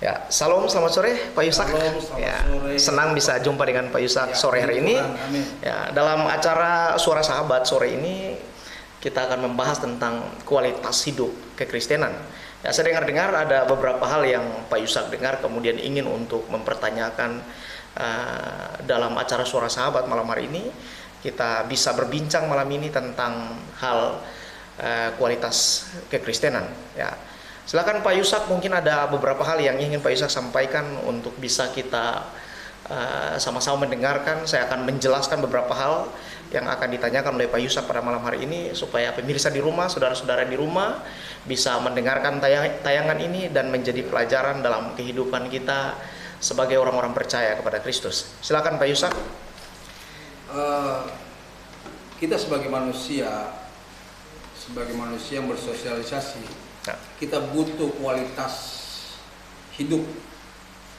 Ya, salam, selamat sore Pak Yusak. Salam, selamat Ya, sore. senang bisa jumpa dengan Pak Yusak Ya, sore hari ini. Tuhan, amin. Ya, dalam acara Suara Sahabat sore ini kita akan membahas tentang kualitas hidup kekristenan. Ya, saya dengar-dengar ada beberapa hal yang Pak Yusak dengar kemudian ingin untuk mempertanyakan dalam acara Suara Sahabat malam hari ini. Kita bisa berbincang malam ini tentang hal kualitas kekristenan. Ya. Silakan Pak Yusak, mungkin ada beberapa hal yang ingin Pak Yusak sampaikan untuk bisa kita sama-sama mendengarkan. Saya akan menjelaskan beberapa hal yang akan ditanyakan oleh Pak Yusak pada malam hari ini supaya pemirsa di rumah, saudara-saudara di rumah bisa mendengarkan tayangan ini dan menjadi pelajaran dalam kehidupan kita sebagai orang-orang percaya kepada Kristus. Silakan Pak Yusak. Kita sebagai manusia yang bersosialisasi, kita butuh kualitas hidup,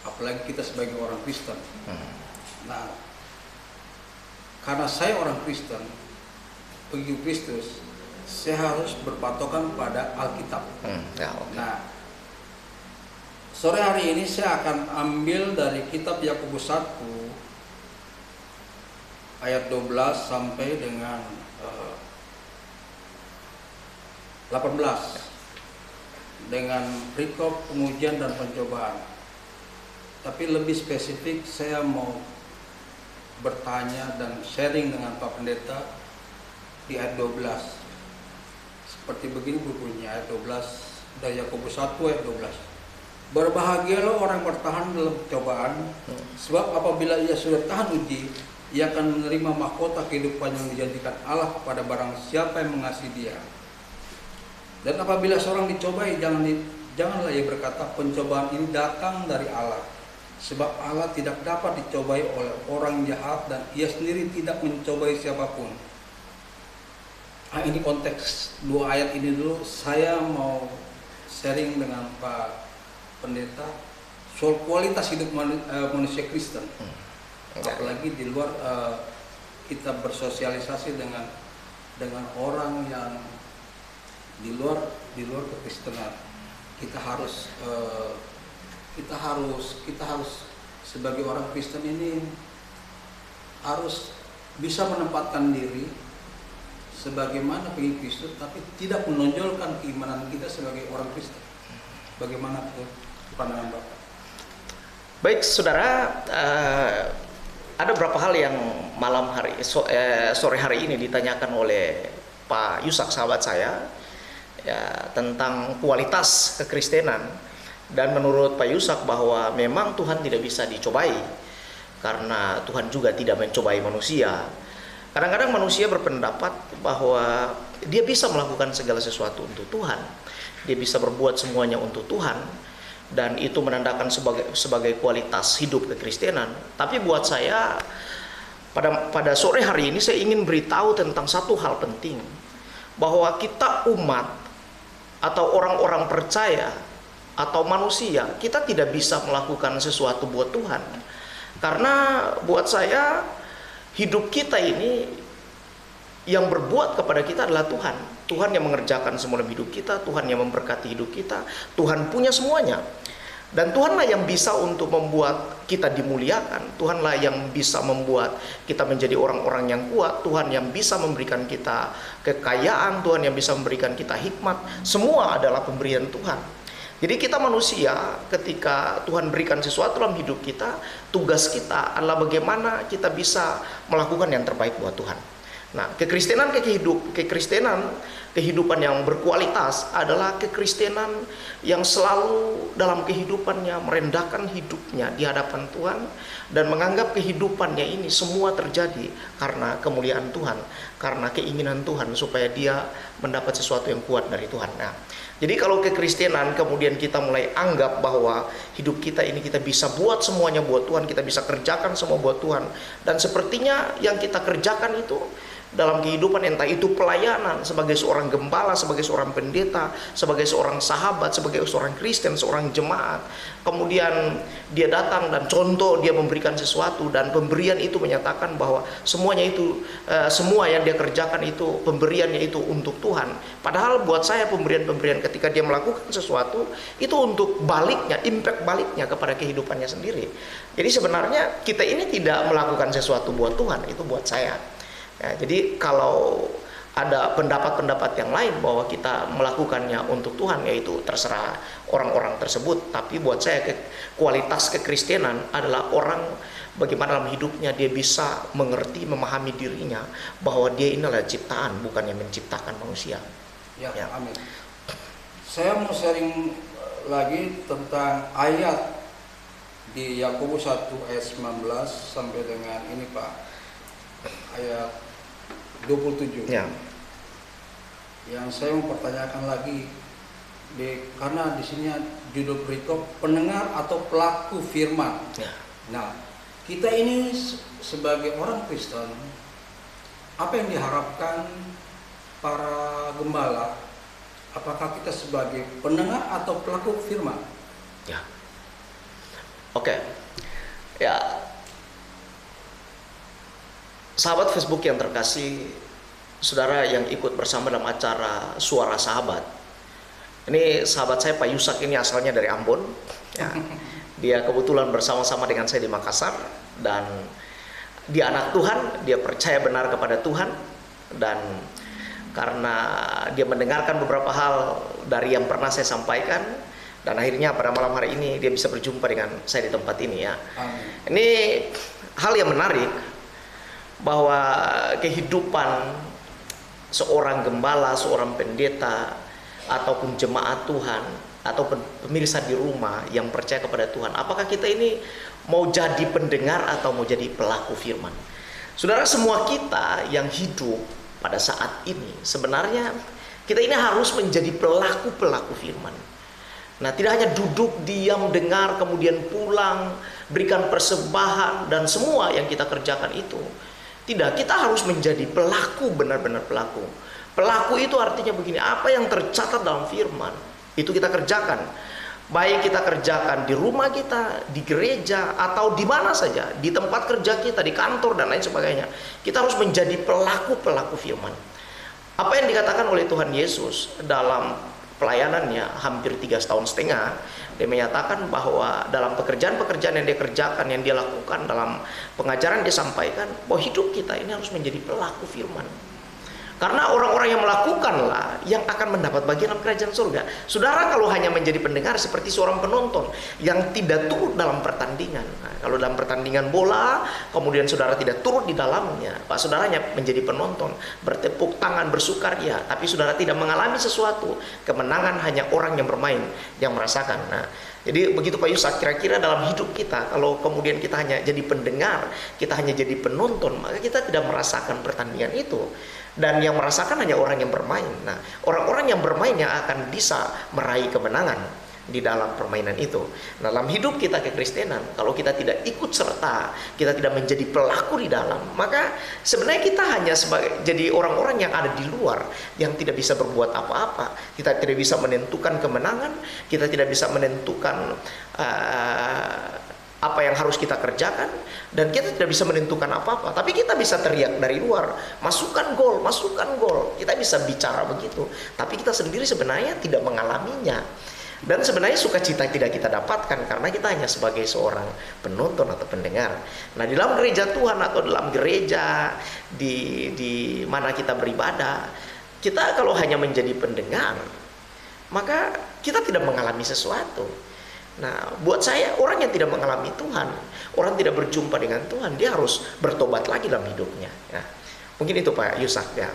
apalagi kita sebagai orang Kristen. Nah, karena saya orang Kristen, pengikut Kristus, saya harus berpatokan pada Alkitab. Nah, sore hari ini saya akan ambil dari kitab Yakobus 1 ayat 12 sampai dengan 18 dengan perikop pengujian dan pencobaan. Tapi lebih spesifik saya mau bertanya dan sharing dengan Pak Pendeta di ayat 12. Seperti begini bunyinya ayat 12 dari Yakobus 1 ayat 12. Berbahagialah orang bertahan dalam cobaan, sebab apabila ia sudah tahan uji, ia akan menerima mahkota kehidupan yang dijanjikan Allah kepada barang siapa yang mengasihi Dia. Dan apabila seorang dicobai, janganlah ia berkata, pencobaan ini datang dari Allah. Sebab Allah tidak dapat dicobai oleh orang jahat dan ia sendiri tidak mencobai siapapun. Nah, ini konteks dua ayat ini dulu. Saya mau sharing dengan Pak Pendeta soal kualitas hidup manusia Kristen. Apalagi di luar kita bersosialisasi dengan orang yang di luar kekristenan. Kita harus sebagai orang Kristen ini harus bisa menempatkan diri sebagaimana pengikut Kristus, tapi tidak menonjolkan keimanan kita sebagai orang Kristen. Bagaimana pandangan Bapak? Baik, saudara, ada beberapa hal yang sore hari ini ditanyakan oleh Pak Yusak, sahabat saya, ya, tentang kualitas kekristenan. Dan menurut Pak Yusak bahwa memang Tuhan tidak bisa dicobai karena Tuhan juga tidak mencobai manusia. Kadang-kadang manusia berpendapat bahwa dia bisa melakukan segala sesuatu untuk Tuhan, dia bisa berbuat semuanya untuk Tuhan, dan itu menandakan sebagai kualitas hidup kekristenan. Tapi buat saya pada sore hari ini saya ingin beritahu tentang satu hal penting, bahwa kita umat atau orang-orang percaya atau manusia, kita tidak bisa melakukan sesuatu buat Tuhan. Karena buat saya hidup kita ini yang berbuat kepada kita adalah Tuhan. Tuhan yang mengerjakan semua hidup kita, Tuhan yang memberkati hidup kita, Tuhan punya semuanya. Dan Tuhanlah yang bisa untuk membuat kita dimuliakan. Tuhanlah yang bisa membuat kita menjadi orang-orang yang kuat. Tuhan yang bisa memberikan kita kekayaan, Tuhan yang bisa memberikan kita hikmat. Semua adalah pemberian Tuhan. Jadi kita manusia, ketika Tuhan berikan sesuatu dalam hidup kita, tugas kita adalah bagaimana kita bisa melakukan yang terbaik buat Tuhan. Nah, kekristenan kehidupan yang berkualitas adalah kekristenan yang selalu dalam kehidupannya merendahkan hidupnya di hadapan Tuhan dan menganggap kehidupannya ini semua terjadi karena kemuliaan Tuhan, karena keinginan Tuhan supaya dia mendapat sesuatu yang kuat dari Tuhan. Nah, jadi kalau kekristenan kemudian kita mulai anggap bahwa hidup kita ini kita bisa buat semuanya buat Tuhan, kita bisa kerjakan semua buat Tuhan, dan sepertinya yang kita kerjakan itu dalam kehidupan, entah itu pelayanan sebagai seorang gembala, sebagai seorang pendeta, sebagai seorang sahabat, sebagai seorang Kristen, seorang jemaat. Kemudian dia datang dan contoh, dia memberikan sesuatu, dan pemberian itu menyatakan bahwa semuanya itu, semua yang dia kerjakan itu pemberiannya itu untuk Tuhan. Padahal buat saya pemberian-pemberian ketika dia melakukan sesuatu itu untuk baliknya, impact baliknya kepada kehidupannya sendiri. Jadi sebenarnya kita ini tidak melakukan sesuatu buat Tuhan, itu buat saya. Ya, jadi kalau ada pendapat-pendapat yang lain bahwa kita melakukannya untuk Tuhan, yaitu terserah orang-orang tersebut. Tapi buat saya kualitas kekristenan adalah orang bagaimana dalam hidupnya dia bisa mengerti, memahami dirinya bahwa dia ini adalah ciptaan, bukan yang menciptakan manusia. Ya, amin. Saya mau sharing lagi tentang ayat di Yakobus 1 ayat 19 sampai dengan ini Pak, ayat 27. Ya. Yang saya mau pertanyakan lagi, karena di sini judul perikop pendengar atau pelaku firman. Ya. Nah, kita ini sebagai orang Kristen, apa yang diharapkan para gembala? Apakah kita sebagai pendengar atau pelaku firman? Ya. Oke. Ya. Sahabat Facebook yang terkasih, saudara yang ikut bersama dalam acara Suara Sahabat. Ini sahabat saya Pak Yusak, ini asalnya dari Ambon. Ya. Dia kebetulan bersama-sama dengan saya di Makassar, dan dia anak Tuhan, dia percaya benar kepada Tuhan, dan karena dia mendengarkan beberapa hal dari yang pernah saya sampaikan, dan akhirnya pada malam hari ini dia bisa berjumpa dengan saya di tempat ini ya. Ini hal yang menarik, bahwa kehidupan seorang gembala, seorang pendeta, ataupun jemaat Tuhan, ataupun pemirsa di rumah yang percaya kepada Tuhan, apakah kita ini mau jadi pendengar atau mau jadi pelaku firman? Saudara, semua kita yang hidup pada saat ini sebenarnya kita ini harus menjadi pelaku-pelaku firman. Nah, tidak hanya duduk diam dengar kemudian pulang berikan persembahan dan semua yang kita kerjakan itu. Tidak, kita harus menjadi pelaku, benar-benar pelaku. Pelaku itu artinya begini, apa yang tercatat dalam firman itu kita kerjakan. Baik kita kerjakan di rumah kita, di gereja, atau di mana saja, di tempat kerja kita, di kantor dan lain sebagainya. Kita harus menjadi pelaku-pelaku firman. Apa yang dikatakan oleh Tuhan Yesus dalam pelayanannya hampir 3,5 tahun, dia menyatakan bahwa dalam pekerjaan-pekerjaan yang dia kerjakan, yang dia lakukan, dalam pengajaran dia sampaikan bahwa hidup kita ini harus menjadi pelaku firman. Karena orang-orang yang melakukanlah yang akan mendapat bagian dalam kerajaan surga. Saudara, kalau hanya menjadi pendengar seperti seorang penonton yang tidak turut dalam pertandingan. Nah, kalau dalam pertandingan bola, kemudian saudara tidak turut di dalamnya, Pak, saudaranya menjadi penonton, bertepuk tangan, bersukaria, tapi saudara tidak mengalami sesuatu. Kemenangan hanya orang yang bermain yang merasakan. Nah, jadi begitu Pak Yusak, kira-kira dalam hidup kita, kalau kemudian kita hanya jadi pendengar, kita hanya jadi penonton, maka kita tidak merasakan pertandingan itu. Dan yang merasakan hanya orang yang bermain. Nah, orang-orang yang bermain yang akan bisa meraih kemenangan di dalam permainan itu. Nah, dalam hidup kita kekristenan, kalau kita tidak ikut serta, kita tidak menjadi pelaku di dalam, maka sebenarnya kita hanya sebagai jadi orang-orang yang ada di luar, yang tidak bisa berbuat apa-apa. Kita tidak bisa menentukan kemenangan, kita tidak bisa menentukan apa yang harus kita kerjakan, dan kita tidak bisa menentukan apa-apa. Tapi kita bisa teriak dari luar, masukkan gol, masukkan gol. Kita bisa bicara begitu, tapi kita sendiri sebenarnya tidak mengalaminya. Dan sebenarnya sukacita tidak kita dapatkan karena kita hanya sebagai seorang penonton atau pendengar. Nah, di dalam gereja Tuhan atau dalam gereja di mana kita beribadah, kita kalau hanya menjadi pendengar, maka kita tidak mengalami sesuatu. Nah, buat saya, orang yang tidak mengalami Tuhan, orang tidak berjumpa dengan Tuhan, dia harus bertobat lagi dalam hidupnya. Ya. Mungkin itu Pak Yusak ya.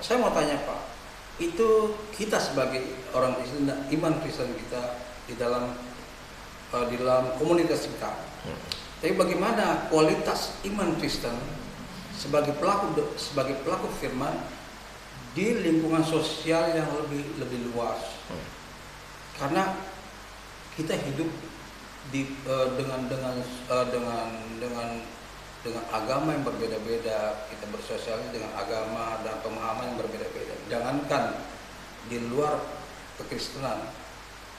Saya mau tanya Pak, itu kita sebagai orang Kristen, iman Kristen kita di dalam komunitas kita. Tapi bagaimana kualitas iman Kristen sebagai pelaku firman di lingkungan sosial yang lebih luas? Karena kita hidup dengan dengan agama yang berbeda-beda, kita bersosialisasi dengan agama dan pemahaman yang berbeda-beda. Jangankan di luar kekristenan,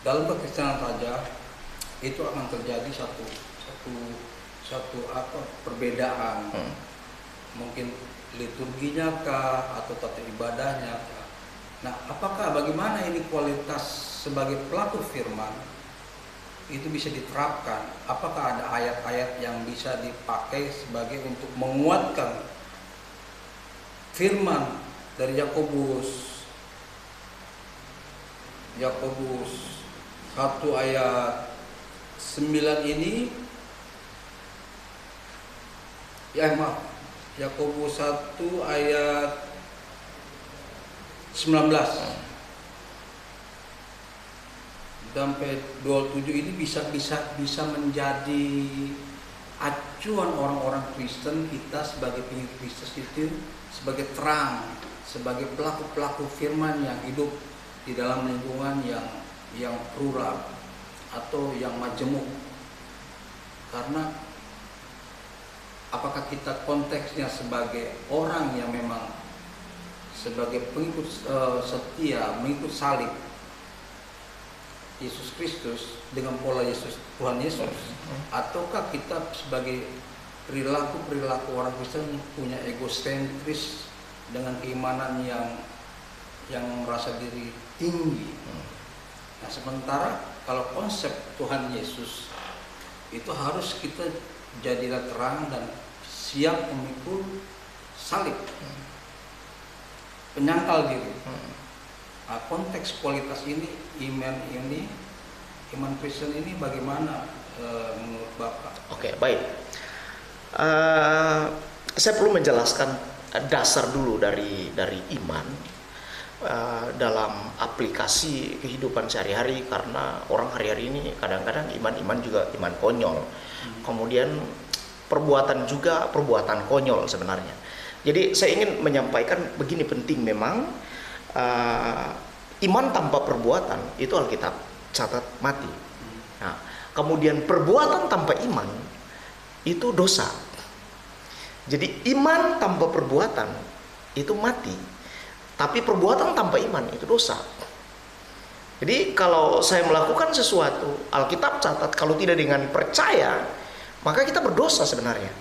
dalam kekristenan saja itu akan terjadi satu perbedaan. Mungkin liturginya kah atau tata ibadahnya kah. Nah, bagaimana ini kualitas sebagai pelaku firman itu bisa diterapkan? Apakah ada ayat-ayat yang bisa dipakai sebagai untuk menguatkan firman dari Yakobus 1 ayat 9 ini, Yakobus 1 ayat 19 sampai 27 ini bisa menjadi acuan orang-orang Kristen, kita sebagai pengikut Kristus itu sebagai terang, sebagai pelaku-pelaku firman yang hidup di dalam lingkungan yang plural atau yang majemuk. Karena apakah kita konteksnya sebagai orang yang memang sebagai pengikut setia, mengikut salib Yesus Kristus dengan pola Tuhan Yesus, ataukah kita sebagai perilaku orang Kristen punya egosentris dengan keimanan yang merasa diri tinggi. Nah, sementara kalau konsep Tuhan Yesus itu harus kita jadilah terang dan siap memikul salib, penyangkal diri. Nah, konteks kualitas ini, iman Kristen ini bagaimana menurut Bapak? Oke, baik. Saya perlu menjelaskan dasar dulu dari iman dalam aplikasi kehidupan sehari-hari, karena orang hari-hari ini kadang-kadang iman juga iman konyol. Kemudian perbuatan juga perbuatan konyol sebenarnya. Jadi saya ingin menyampaikan begini, penting memang iman tanpa perbuatan itu Alkitab catat mati. Nah, kemudian perbuatan tanpa iman itu dosa. Jadi iman tanpa perbuatan itu mati, tapi perbuatan tanpa iman itu dosa. Jadi kalau saya melakukan sesuatu, Alkitab catat kalau tidak dengan percaya, maka kita berdosa sebenarnya.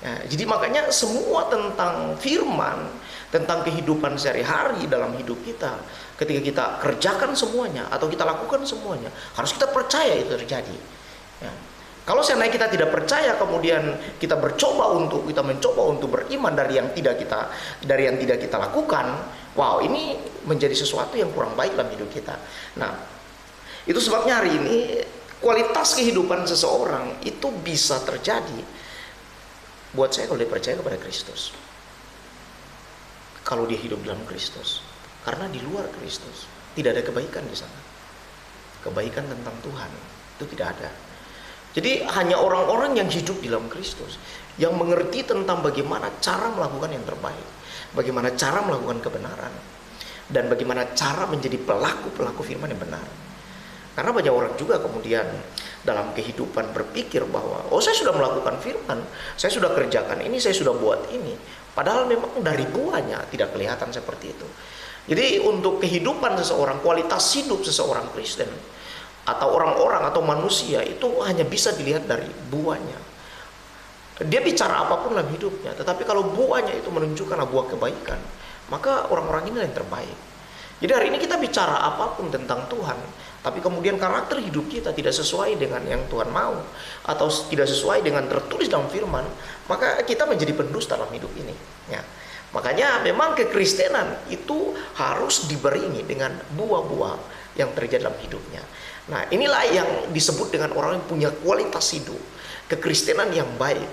Ya, jadi makanya semua tentang firman, tentang kehidupan sehari-hari dalam hidup kita, ketika kita kerjakan semuanya atau kita lakukan semuanya, harus kita percaya itu terjadi. Ya. Kalau seandainya kita tidak percaya, kemudian kita mencoba untuk beriman dari yang tidak kita lakukan, wow, ini menjadi sesuatu yang kurang baik dalam hidup kita. Nah, itu sebabnya hari ini kualitas kehidupan seseorang itu bisa terjadi buat saya kalau dia percaya kepada Kristus. Kalau dia hidup dalam Kristus. Karena di luar Kristus tidak ada kebaikan di sana. Kebaikan tentang Tuhan itu tidak ada. Jadi hanya orang-orang yang hidup di dalam Kristus yang mengerti tentang bagaimana cara melakukan yang terbaik, bagaimana cara melakukan kebenaran, dan bagaimana cara menjadi pelaku-pelaku firman yang benar. Karena banyak orang juga kemudian dalam kehidupan berpikir bahwa saya sudah melakukan firman, saya sudah kerjakan ini, saya sudah buat ini. Padahal memang dari buahnya tidak kelihatan seperti itu. Jadi untuk kehidupan seseorang, kualitas hidup seseorang Kristen atau orang-orang atau manusia itu hanya bisa dilihat dari buahnya. Dia bicara apapun dalam hidupnya, tetapi kalau buahnya itu menunjukkan buah kebaikan, maka orang-orang ini yang terbaik. Jadi hari ini kita bicara apapun tentang Tuhan, tapi kemudian karakter hidup kita tidak sesuai dengan yang Tuhan mau, atau tidak sesuai dengan tertulis dalam firman, maka kita menjadi pendusta dalam hidup ini. Ya. Makanya memang kekristenan itu harus diberingi dengan buah-buah yang terjadi dalam hidupnya. Nah, inilah yang disebut dengan orang yang punya kualitas hidup. Kekristenan yang baik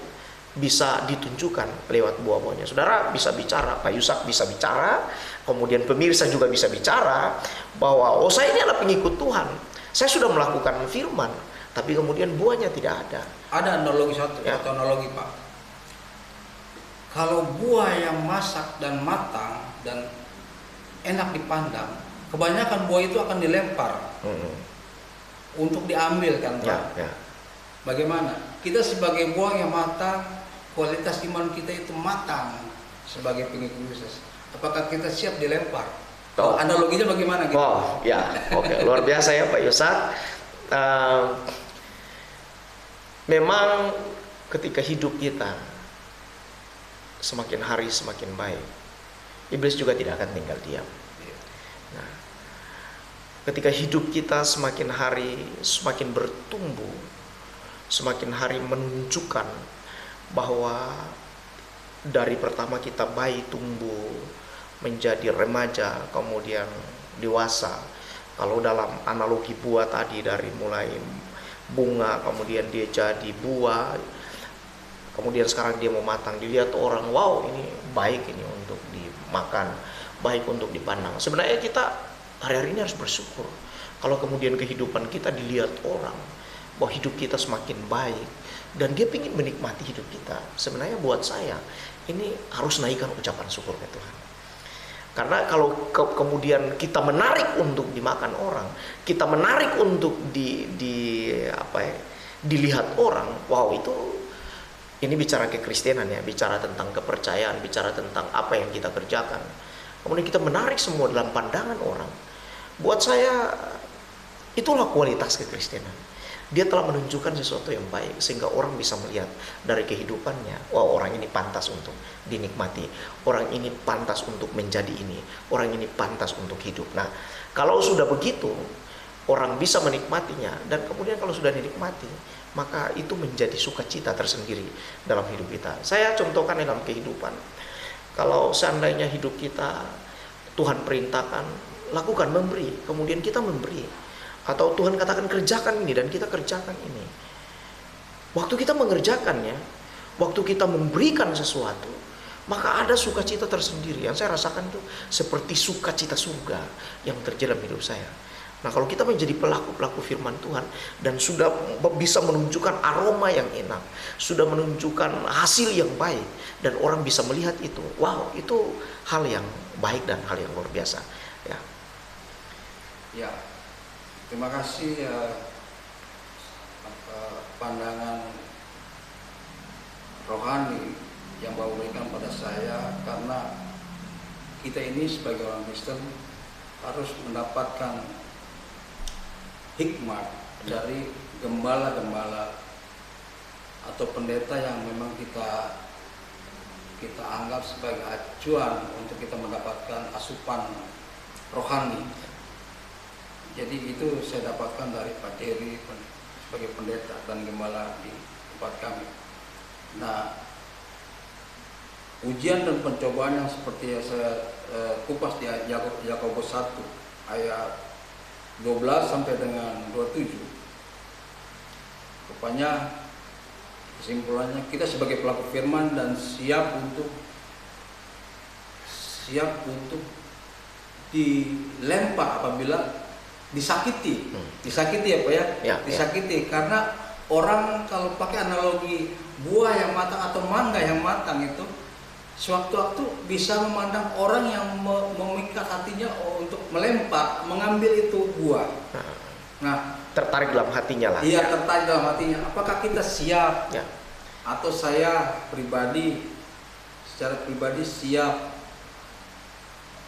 bisa ditunjukkan lewat buah-buahnya. Saudara bisa bicara, Pak Yusak bisa bicara, kemudian pemirsa juga bisa bicara bahwa saya ini adalah pengikut Tuhan, saya sudah melakukan firman, tapi kemudian buahnya tidak ada. Ada analogi satu, ya. Atau analogi Pak. Kalau buah yang masak dan matang dan enak dipandang, kebanyakan buah itu akan dilempar untuk diambil kan Pak. Ya. Bagaimana? Kita sebagai buah yang matang, kualitas iman kita itu matang sebagai pengikut Yesus, apakah kita siap dilempar? Oh. Analoginya bagaimana gitu? Oh ya, oke, luar biasa ya Pak Yusak. Memang ketika hidup kita semakin hari semakin baik, iblis juga tidak akan tinggal diam. Nah, ketika hidup kita semakin hari semakin bertumbuh, semakin hari menunjukkan bahwa dari pertama kita bayi tumbuh menjadi remaja, kemudian dewasa. Kalau dalam analogi buah tadi, dari mulai bunga, kemudian dia jadi buah, kemudian sekarang dia mau matang, dilihat orang, wow ini baik ini untuk dimakan, baik untuk dipandang. Sebenarnya kita hari-hari ini harus bersyukur kalau kemudian kehidupan kita dilihat orang, bahwa hidup kita semakin baik dan dia ingin menikmati hidup kita. Sebenarnya buat saya ini harus naikkan ucapan syukur ke Tuhan. Karena kalau kemudian kita menarik untuk dimakan orang, kita menarik untuk dilihat orang, wow, itu ini bicara kekristenan ya, bicara tentang kepercayaan, bicara tentang apa yang kita kerjakan. Kemudian kita menarik semua dalam pandangan orang. Buat saya itulah kualitas kekristenan. Dia telah menunjukkan sesuatu yang baik sehingga orang bisa melihat dari kehidupannya, wah, orang ini pantas untuk dinikmati, orang ini pantas untuk menjadi ini, orang ini pantas untuk hidup. Nah, kalau sudah begitu, orang bisa menikmatinya, dan kemudian kalau sudah dinikmati, maka itu menjadi sukacita tersendiri dalam hidup kita. Saya contohkan dalam kehidupan, kalau seandainya hidup kita Tuhan perintahkan lakukan, memberi, kemudian kita memberi, atau Tuhan katakan kerjakan ini dan kita kerjakan ini, waktu kita mengerjakannya, waktu kita memberikan sesuatu, maka ada sukacita tersendiri yang saya rasakan itu seperti sukacita surga yang terjadi dalam hidup saya. Nah, kalau kita menjadi pelaku-pelaku firman Tuhan dan sudah bisa menunjukkan aroma yang enak, sudah menunjukkan hasil yang baik, dan orang bisa melihat itu, wow, itu hal yang baik dan hal yang luar biasa. Ya, terima kasih pandangan rohani yang Bapak berikan pada saya, karena kita ini sebagai orang Kristen harus mendapatkan hikmat dari gembala-gembala atau pendeta yang memang kita anggap sebagai acuan untuk kita mendapatkan asupan rohani. Jadi itu saya dapatkan dari Pak Jerry sebagai pendeta dan gembala di tempat kami. Nah, ujian dan pencobaan yang seperti yang saya kupas di Yakobus 1 ayat 12 sampai dengan 27. Rupanya kesimpulannya kita sebagai pelaku firman dan siap untuk dilempar apabila disakiti ya Pak ya, disakiti. Karena orang kalau pakai analogi buah yang matang atau mangga yang matang itu sewaktu-waktu bisa memandang orang yang memikat hatinya untuk melempar, mengambil itu buah. Nah, tertarik dalam hatinya lah. Iya, tertarik dalam hatinya. Apakah kita siap? Ya. Atau saya secara pribadi siap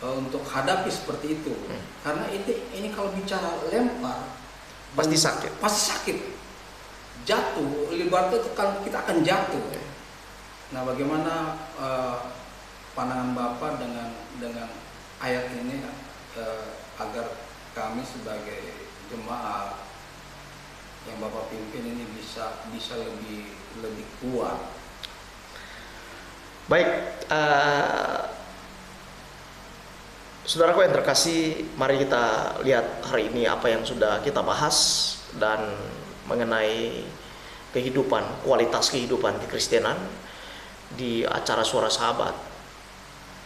untuk hadapi seperti itu? Karena ini kalau bicara lempar pasti sakit. Pasti sakit. Jatuh, ibaratnya kita akan jatuh. Nah, bagaimana pandangan Bapak dengan ayat ini agar kami sebagai jemaat yang Bapak pimpin ini bisa lebih kuat? Baik, saudaraku yang terkasih, mari kita lihat hari ini apa yang sudah kita bahas dan mengenai kehidupan, kualitas kehidupan kekristenan di acara Suara Sahabat.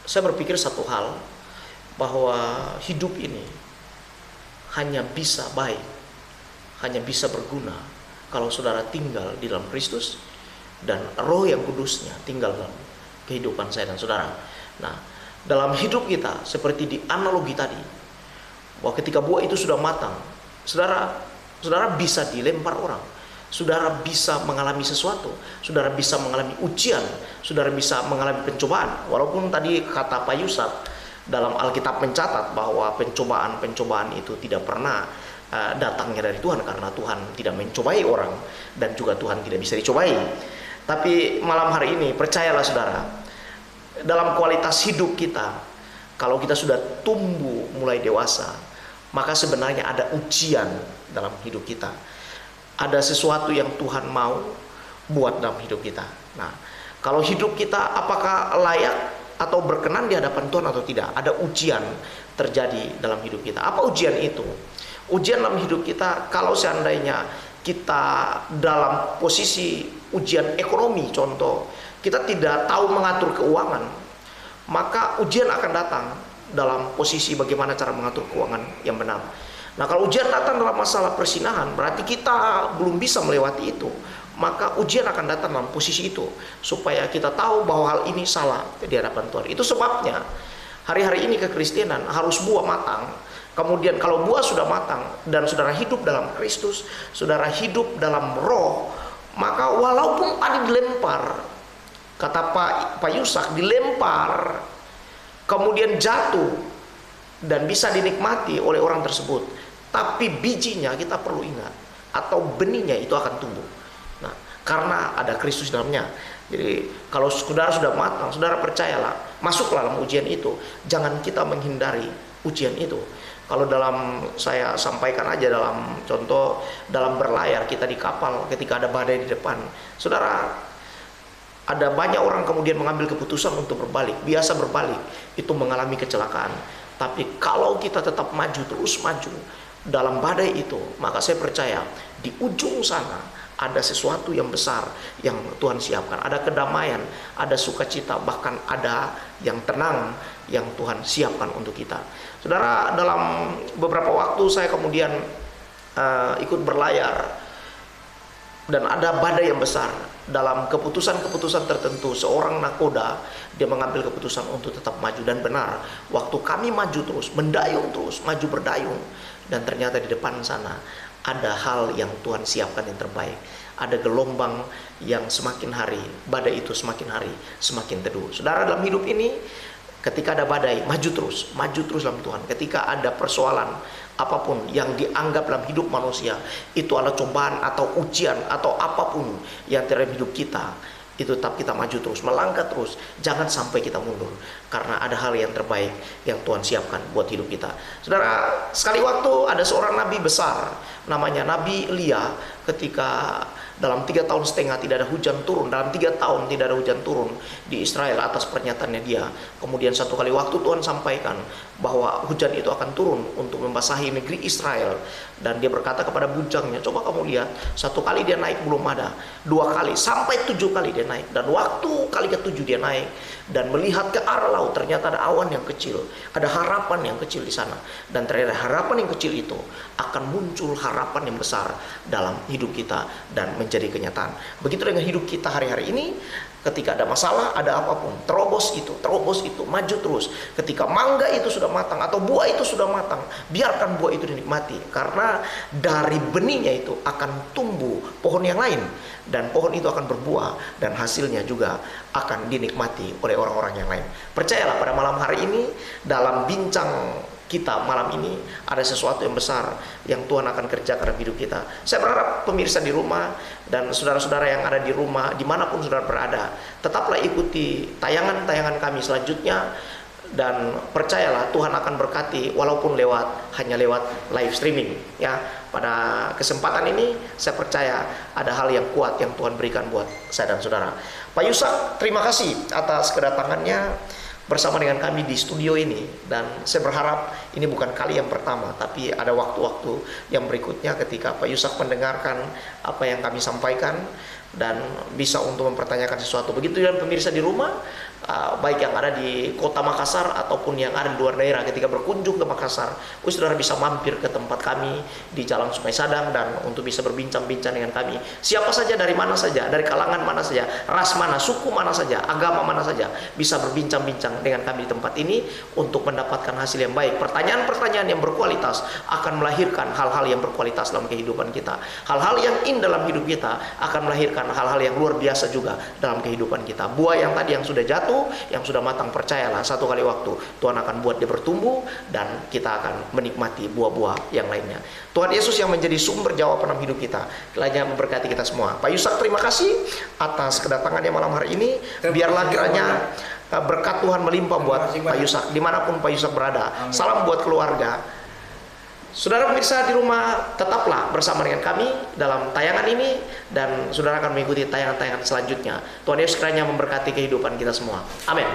Saya berpikir satu hal, bahwa hidup ini hanya bisa baik, hanya bisa berguna kalau saudara tinggal di dalam Kristus dan Roh yang Kudusnya tinggal dalam kehidupan saya dan saudara. Nah, dalam hidup kita seperti di analogi tadi, bahwa ketika buah itu sudah matang, saudara bisa dilempar orang, saudara bisa mengalami sesuatu, saudara bisa mengalami ujian, saudara bisa mengalami pencobaan. Walaupun tadi kata Pak Yusuf dalam Alkitab mencatat bahwa pencobaan-pencobaan itu tidak pernah datangnya dari Tuhan, karena Tuhan tidak mencobai orang dan juga Tuhan tidak bisa dicobai. Tapi malam hari ini percayalah saudara, dalam kualitas hidup kita, kalau kita sudah tumbuh mulai dewasa, maka sebenarnya ada ujian dalam hidup kita. Ada sesuatu yang Tuhan mau buat dalam hidup kita. Nah, kalau hidup kita apakah layak atau berkenan di hadapan Tuhan atau tidak, ada ujian terjadi dalam hidup kita. Apa ujian itu? Ujian dalam hidup kita, kalau seandainya kita dalam posisi ujian ekonomi, contoh, kita tidak tahu mengatur keuangan, maka ujian akan datang dalam posisi bagaimana cara mengatur keuangan yang benar. Nah, kalau ujian datang dalam masalah persinahan, berarti kita belum bisa melewati itu. Maka ujian akan datang dalam posisi itu, supaya kita tahu bahwa hal ini salah di hadapan Tuhan. Itu sebabnya hari-hari ini kekristenan harus buah matang. Kemudian kalau buah sudah matang dan saudara hidup dalam Kristus, saudara hidup dalam roh, maka walaupun tadi dilempar, kata Pak Yusak, dilempar, kemudian jatuh dan bisa dinikmati oleh orang tersebut, tapi bijinya kita perlu ingat, atau benihnya itu akan tumbuh. Nah, karena ada Kristus dalamnya. Jadi kalau saudara sudah matang, saudara percayalah, masuklah dalam ujian itu. Jangan kita menghindari ujian itu. Kalau dalam, saya sampaikan aja dalam contoh, dalam berlayar kita di kapal ketika ada badai di depan, saudara, ada banyak orang kemudian mengambil keputusan untuk berbalik. Biasa berbalik itu mengalami kecelakaan. Tapi kalau kita tetap maju, terus maju dalam badai itu, maka saya percaya di ujung sana ada sesuatu yang besar yang Tuhan siapkan. Ada kedamaian, ada sukacita, bahkan ada yang tenang yang Tuhan siapkan untuk kita. Saudara, dalam beberapa waktu saya kemudian ikut berlayar dan ada badai yang besar. Dalam keputusan-keputusan tertentu, seorang nakoda dia mengambil keputusan untuk tetap maju, dan benar, waktu kami maju terus, mendayung terus, maju berdayung, dan ternyata di depan sana ada hal yang Tuhan siapkan yang terbaik. Ada gelombang yang semakin hari, badai itu semakin hari semakin teduh. Saudara, dalam hidup ini ketika ada badai, maju terus dalam Tuhan. Ketika ada persoalan apapun yang dianggap dalam hidup manusia, itu adalah cobaan atau ujian atau apapun yang terjadi dalam hidup kita, itu tetap kita maju terus, melangkah terus, jangan sampai kita mundur, karena ada hal yang terbaik yang Tuhan siapkan buat hidup kita. Saudara, sekali waktu ada seorang nabi besar, namanya Nabi Elia. Ketika dalam 3,5 tahun tidak ada hujan turun, dalam 3 tahun tidak ada hujan turun di Israel atas pernyataannya dia. Kemudian satu kali waktu Tuhan sampaikan bahwa hujan itu akan turun untuk membasahi negeri Israel, dan dia berkata kepada bujangnya, coba kamu lihat, 1 kali dia naik belum ada, 2 kali, sampai 7 kali dia naik, dan waktu kali ke-7 dia naik dan melihat ke arah laut, ternyata ada awan yang kecil, ada harapan yang kecil di sana, dan ternyata harapan yang kecil itu akan muncul harapan yang besar dalam hidup kita dan menjadi kenyataan. Begitu dengan hidup kita hari-hari ini. Ketika ada masalah, ada apapun, terobos itu, maju terus. Ketika mangga itu sudah matang atau buah itu sudah matang, biarkan buah itu dinikmati, karena dari benihnya itu akan tumbuh pohon yang lain, dan pohon itu akan berbuah, dan hasilnya juga akan dinikmati oleh orang-orang yang lain. Percayalah, pada malam hari ini, dalam bincang kita malam ini, ada sesuatu yang besar yang Tuhan akan kerjakan dalam hidup kita. Saya berharap pemirsa di rumah dan saudara-saudara yang ada di rumah, dimanapun saudara berada, tetaplah ikuti tayangan-tayangan kami selanjutnya, dan percayalah Tuhan akan berkati walaupun hanya lewat live streaming ya. Pada kesempatan ini saya percaya ada hal yang kuat yang Tuhan berikan buat saya dan saudara. Pak Yusak, terima kasih atas kedatangannya bersama dengan kami di studio ini, dan saya berharap ini bukan kali yang pertama, tapi ada waktu-waktu yang berikutnya ketika Pak Yusak mendengarkan apa yang kami sampaikan dan bisa untuk mempertanyakan sesuatu. Begitu dan pemirsa di rumah, baik yang ada di kota Makassar ataupun yang ada di luar daerah, ketika berkunjung ke Makassar, saudara bisa mampir ke tempat kami di Jalan Sungai Sadang dan untuk bisa berbincang-bincang dengan kami. Siapa saja, dari mana saja, dari kalangan mana saja, ras mana, suku mana saja, agama mana saja, bisa berbincang-bincang dengan kami di tempat ini untuk mendapatkan hasil yang baik. Pertanyaan-pertanyaan yang berkualitas akan melahirkan hal-hal yang berkualitas dalam kehidupan kita. Hal-hal yang indah dalam hidup kita akan melahirkan hal-hal yang luar biasa juga dalam kehidupan kita. Buah yang tadi yang sudah jatuh, yang sudah matang, percayalah satu kali waktu Tuhan akan buat dia bertumbuh dan kita akan menikmati buah-buah yang lainnya. Tuhan Yesus yang menjadi sumber jawaban dalam hidup kita, kiranya memberkati kita semua. Pak Yusak, terima kasih atas kedatangannya malam hari ini. Biarlah kiranya berkat Tuhan melimpah buat Pak Yusak dimanapun Pak Yusak berada. Salam buat keluarga. Saudara pemirsa di rumah, tetaplah bersama dengan kami dalam tayangan ini, dan saudara akan mengikuti tayangan-tayangan selanjutnya. Tuhan Yesus kiranya memberkati kehidupan kita semua. Amin.